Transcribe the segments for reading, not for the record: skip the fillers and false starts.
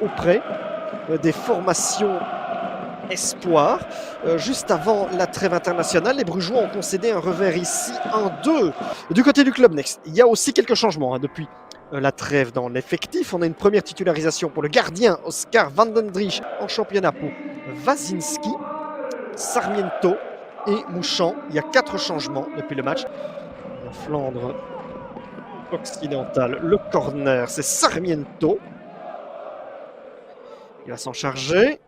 auprès des formations espoirs. Juste avant la trêve internationale, les Brugeois ont concédé un revers ici, 1-2 du côté du Club Next. Il y a aussi quelques changements depuis la trêve dans l'effectif. On a une première titularisation pour le gardien Oscar Vandendrich en championnat pour Wazinski, Sarmiento et Mouchant. Il y a 4 changements depuis le match. En Flandre occidentale, le corner, c'est Sarmiento. Il va s'en charger.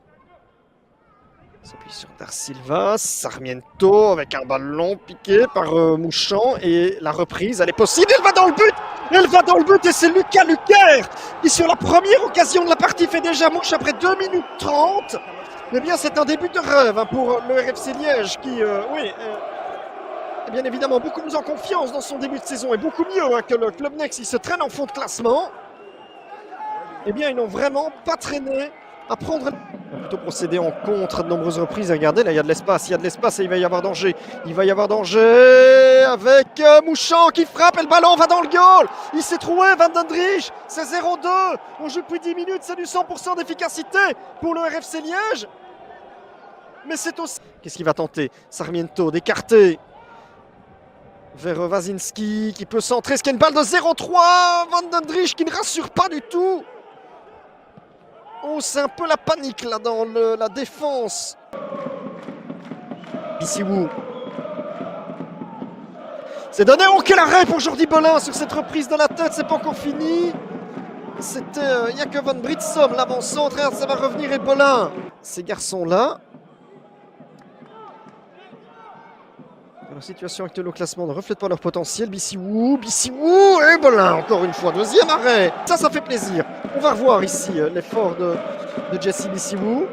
Il s'appuie sur Dar Silva, Sarmiento avec un ballon piqué par Mouchant et la reprise, elle est possible, elle va dans le but. Elle va dans le but et c'est Lucas Lucaire qui sur la première occasion de la partie fait déjà mouche après 2 minutes 30. Eh bien c'est un début de rêve pour le RFC Liège qui, bien évidemment beaucoup plus en confiance dans son début de saison et beaucoup mieux que le Club Next. Il se traîne en fond de classement. Eh bien ils n'ont vraiment pas traîné à prendre. On va plutôt procéder en contre de nombreuses reprises. Regardez, là, il y a de l'espace et il va y avoir danger. Il va y avoir danger avec Mouchant qui frappe et le ballon va dans le goal. Il s'est trouvé, Vandendrich, c'est 0-2. On joue depuis 10 minutes, c'est du 100% d'efficacité pour le RFC Liège. Mais c'est aussi... Qu'est-ce qu'il va tenter? Sarmiento d'écarter vers Wazinski qui peut centrer. Est-ce qu'il y a une balle de 0-3? Vandendrich qui ne rassure pas du tout. Oh, c'est un peu la panique là dans la défense. Bissiou. C'est donné. Oh, quel arrêt pour Jordi Bolin sur cette reprise de la tête. C'est pas encore fini. C'était Jakob van Britsom, l'avant-centre. Ça va revenir et Bolin. Ces garçons-là, dans la situation actuelle au classement, ne reflètent pas leur potentiel. Bissiou et Bolin, encore une fois. Deuxième arrêt. Ça fait plaisir. On va revoir ici l'effort de Jesse Bissiou.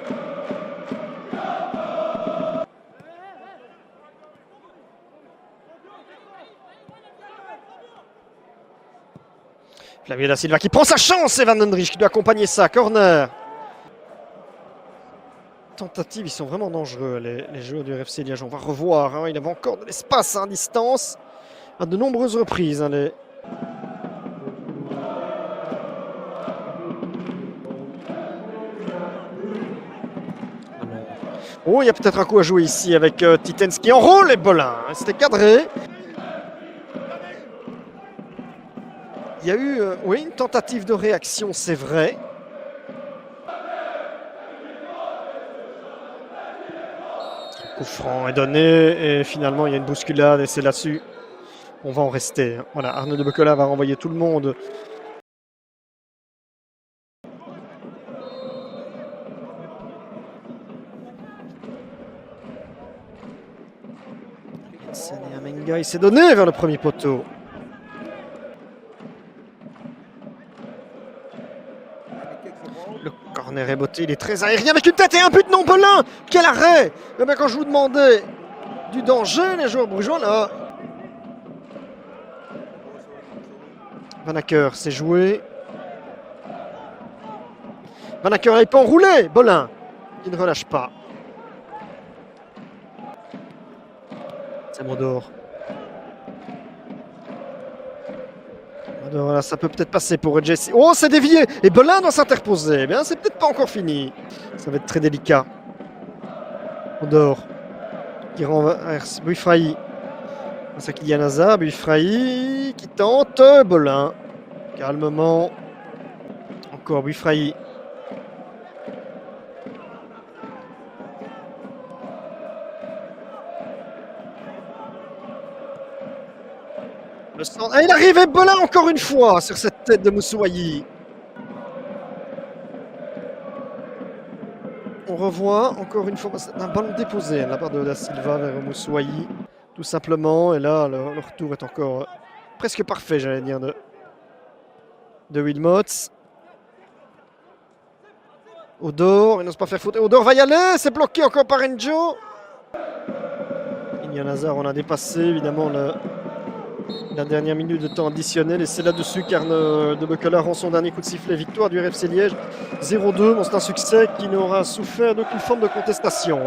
Flavio da Silva qui prend sa chance et Vandendrich qui doit accompagner ça. Corner. Tentative, ils sont vraiment dangereux les joueurs du RFC Liège. On va revoir. Il avait encore de l'espace à distance à de nombreuses reprises. Oh, il y a peut-être un coup à jouer ici avec Titens qui enrôle et Bolin. C'était cadré. Il y a eu une tentative de réaction, c'est vrai. Le coup franc est donné et finalement il y a une bousculade et c'est là-dessus. On va en rester. Voilà, Arnaud de Becola va renvoyer tout le monde. Il s'est donné vers le premier poteau. Le corner est botté, il est très aérien avec une tête et un but, non, Bolin. Quel arrêt! Mais quand je vous demandais du danger, les joueurs brugeois là. Van Acker s'est joué. Van Acker il peut enrouler. Bolin qui ne relâche pas. C'est Modor. Voilà, ça peut peut-être passer pour Jesse. Oh, c'est dévié. Et Bolin doit s'interposer. Eh bien, c'est peut-être pas encore fini. Ça va être très délicat. Modor qui renverse Buifraï. C'est Kylian Hazard. Buifraï qui tente. Bolin. Calmement. Encore Buifraï. Ah, il arrivait Bolin encore une fois sur cette tête de Moussoui. On revoit encore une fois un ballon déposé de la part de Da Silva vers Moussoui. Tout simplement. Et là, le retour est encore presque parfait, j'allais dire, de Wilmots. Odor, il n'ose pas faire faute. Odor va y aller, c'est bloqué encore par Enjo. Kylian Hazard, on a dépassé évidemment la dernière minute de temps additionnel et c'est là-dessus qu'Arnaud de Becola rend son dernier coup de sifflet. Victoire du RFC Liège 0-2. Bon, c'est un succès qui n'aura souffert d'aucune forme de contestation.